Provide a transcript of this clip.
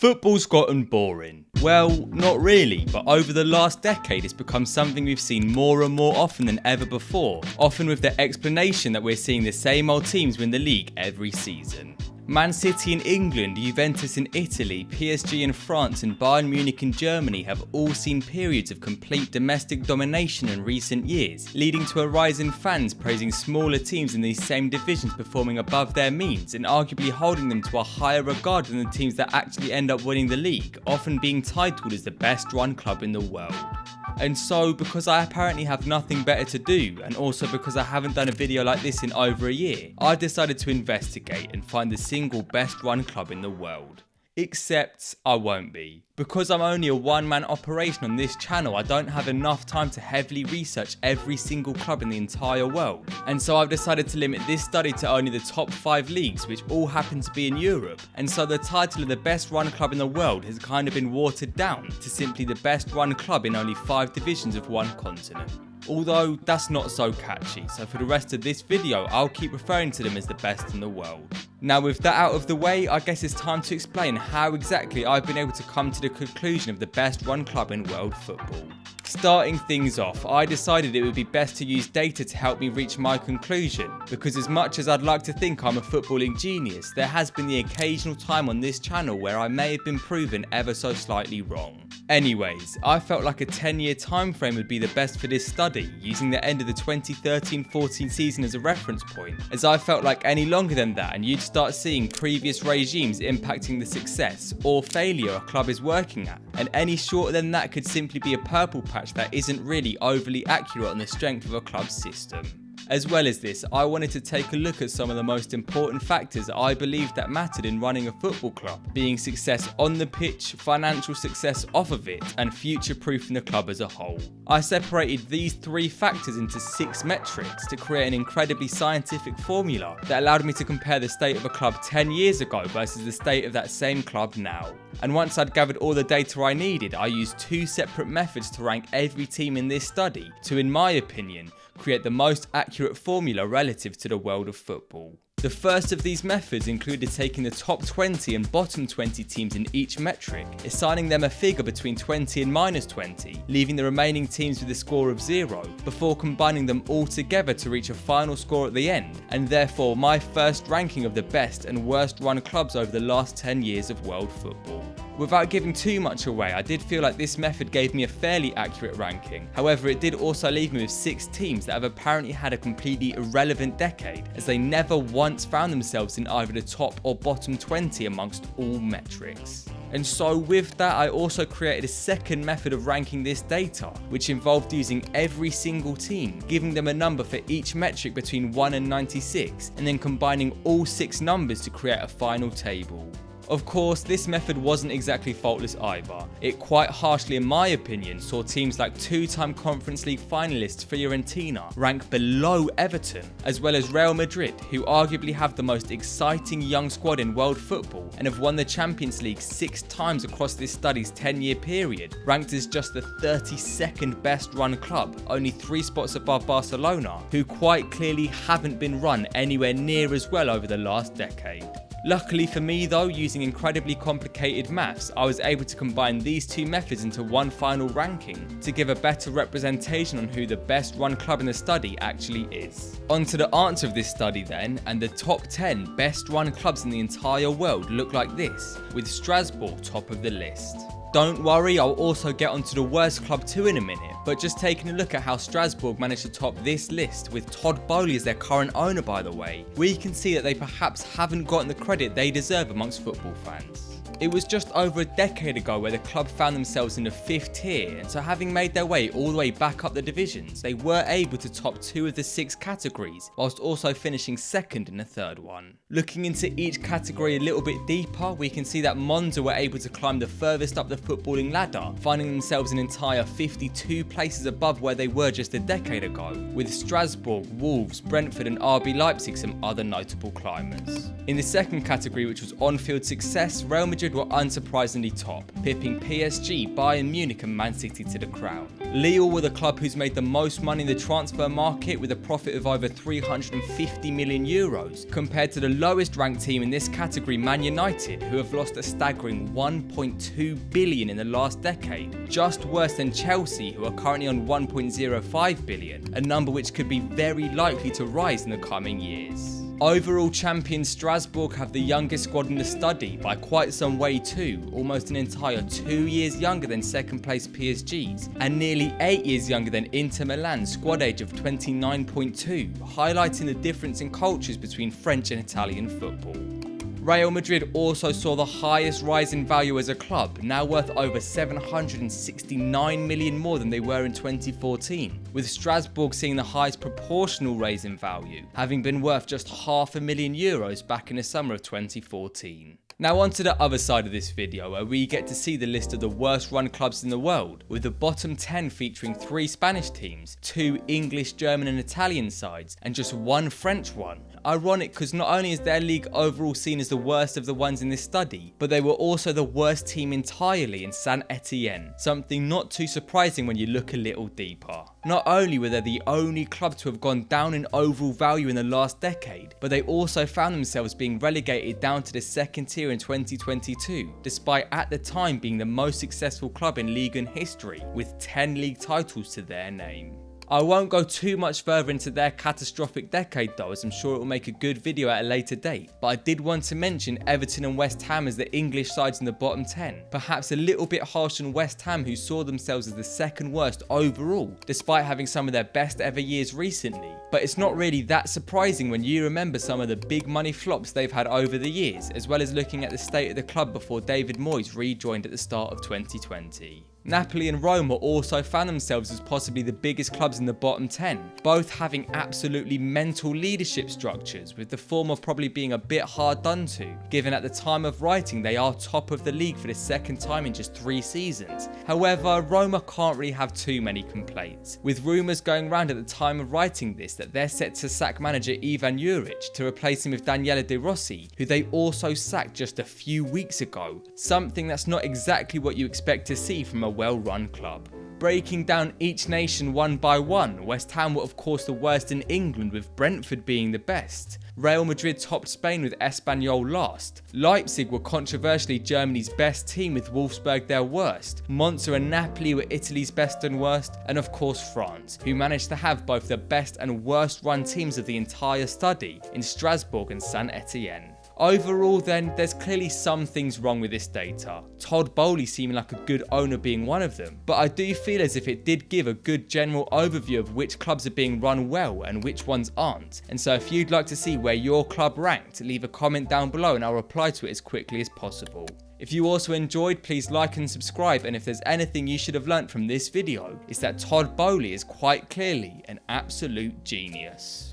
Football's gotten boring. Well, not really, but over the last decade it's become something we've seen more and more often than ever before, often with the explanation that we're seeing the same old teams win the league every season. Man City in England, Juventus in Italy, PSG in France and Bayern Munich in Germany have all seen periods of complete domestic domination in recent years, leading to a rise in fans praising smaller teams in these same divisions performing above their means and arguably holding them to a higher regard than the teams that actually end up winning the league, often being titled as the best run club in the world. And so, because I apparently have nothing better to do, and also because I haven't done a video like this in over a year, I decided to investigate and find the single best run club in the world. Except I won't be. Because I'm only a one-man operation on this channel, I don't have enough time to heavily research every single club in the entire world. And so I've decided to limit this study to only the top 5 leagues, which all happen to be in Europe. And so the title of the best run club in the world has kind of been watered down to simply the best run club in only 5 divisions of one continent. Although that's not so catchy, so for the rest of this video I'll keep referring to them as the best in the world. Now with that out of the way, I guess it's time to explain how exactly I've been able to come to the conclusion of the best run club in world football. Starting things off, I decided it would be best to use data to help me reach my conclusion, because as much as I'd like to think I'm a footballing genius, there has been the occasional time on this channel where I may have been proven ever so slightly wrong. Anyways, I felt like a 10-year time frame would be the best for this study, using the end of the 2013-14 season as a reference point, as I felt like any longer than that and you'd start seeing previous regimes impacting the success or failure a club is working at, and any shorter than that could simply be a purple patch that isn't really overly accurate on the strength of a club's system. As well as this, I wanted to take a look at some of the most important factors I believed that mattered in running a football club, being success on the pitch, financial success off of it, and future-proofing the club as a whole. I separated these 3 factors into 6 metrics to create an incredibly scientific formula that allowed me to compare the state of a club 10 years ago versus the state of that same club now. And once I'd gathered all the data I needed, I used 2 separate methods to rank every team in this study to, in my opinion, create the most accurate formula relative to the world of football. The first of these methods included taking the top 20 and bottom 20 teams in each metric, assigning them a figure between 20 and minus 20, leaving the remaining teams with a score of 0, before combining them all together to reach a final score at the end, and therefore my first ranking of the best and worst run clubs over the last 10 years of world football. Without giving too much away, I did feel like this method gave me a fairly accurate ranking. However, it did also leave me with 6 teams that have apparently had a completely irrelevant decade, as they never once found themselves in either the top or bottom 20 amongst all metrics. And so with that, I also created a second method of ranking this data, which involved using every single team, giving them a number for each metric between 1 and 96, and then combining all 6 numbers to create a final table. Of course, this method wasn't exactly faultless either. It quite harshly, in my opinion, saw teams like 2-time Conference League finalists Fiorentina rank below Everton, as well as Real Madrid, who arguably have the most exciting young squad in world football and have won the Champions League 6 times across this study's 10-year period, ranked as just the 32nd best run club, only 3 spots above Barcelona, who quite clearly haven't been run anywhere near as well over the last decade. Luckily for me though, using incredibly complicated maths, I was able to combine these 2 methods into one final ranking to give a better representation on who the best run club in the study actually is. On to the answer of this study then, and the top 10 best run clubs in the entire world look like this, with Strasbourg top of the list. Don't worry, I'll also get onto the worst club too in a minute, but just taking a look at how Strasbourg managed to top this list, with Todd Boehly as their current owner by the way, we can see that they perhaps haven't gotten the credit they deserve amongst football fans. It was just over a decade ago where the club found themselves in the 5th tier, and so having made their way all the way back up the divisions, they were able to top 2 of the 6 categories, whilst also finishing 2nd in the 3rd one. Looking into each category a little bit deeper, we can see that Monza were able to climb the furthest up the footballing ladder, finding themselves an entire 52 places above where they were just a decade ago, with Strasbourg, Wolves, Brentford and RB Leipzig some other notable climbers. In the second category, which was on-field success, Real Madrid were unsurprisingly top, pipping PSG, Bayern Munich and Man City to the crown. Lille were the club who's made the most money in the transfer market with a profit of over 350 million euros, compared to the lowest ranked team in this category, Man United, who have lost a staggering 1.2 billion in the last decade, just worse than Chelsea, who are currently on 1.05 billion, a number which could be very likely to rise in the coming years. Overall champions Strasbourg have the youngest squad in the study by quite some way too, almost an entire 2 years younger than second place PSG's, and nearly 8 years younger than Inter Milan's squad age of 29.2, highlighting the difference in cultures between French and Italian football. Real Madrid also saw the highest rise in value as a club, now worth over 769 million more than they were in 2014, with Strasbourg seeing the highest proportional raise in value, having been worth just €500,000 back in the summer of 2014. Now on to the other side of this video, where we get to see the list of the worst run clubs in the world, with the bottom 10 featuring 3 Spanish teams, 2 English, German and Italian sides, and just 1 French one. Ironic because not only is their league overall seen as the worst of the ones in this study, but they were also the worst team entirely in Saint Etienne, something not too surprising when you look a little deeper. Not only were they the only club to have gone down in overall value in the last decade, but they also found themselves being relegated down to the second tier in 2022, despite at the time being the most successful club in Ligue 1 history, with 10 league titles to their name. I won't go too much further into their catastrophic decade though, as I'm sure it will make a good video at a later date, but I did want to mention Everton and West Ham as the English sides in the bottom 10, perhaps a little bit harsh on West Ham, who saw themselves as the second worst overall, despite having some of their best ever years recently. But it's not really that surprising when you remember some of the big money flops they've had over the years, as well as looking at the state of the club before David Moyes rejoined at the start of 2020. Napoli and Roma also found themselves as possibly the biggest clubs in the bottom 10, both having absolutely mental leadership structures, with the former probably being a bit hard done to, given at the time of writing they are top of the league for the second time in just 3 seasons. However, Roma can't really have too many complaints, with rumours going round at the time of writing this that they're set to sack manager Ivan Juric to replace him with Daniele De Rossi, who they also sacked just a few weeks ago, something that's not exactly what you expect to see from a well-run club. Breaking down each nation one by one, West Ham were of course the worst in England, with Brentford being the best. Real Madrid topped Spain with Espanyol last. Leipzig were controversially Germany's best team, with Wolfsburg their worst. Monza and Napoli were Italy's best and worst, and of course France, who managed to have both the best and worst run teams of the entire study in Strasbourg and Saint Etienne. Overall then, there's clearly some things wrong with this data, Todd Boehly seeming like a good owner being one of them, but I do feel as if it did give a good general overview of which clubs are being run well and which ones aren't. And so if you'd like to see where your club ranked, leave a comment down below and I'll reply to it as quickly as possible. If you also enjoyed, please like and subscribe, and if there's anything you should have learnt from this video, it's that Todd Boehly is quite clearly an absolute genius.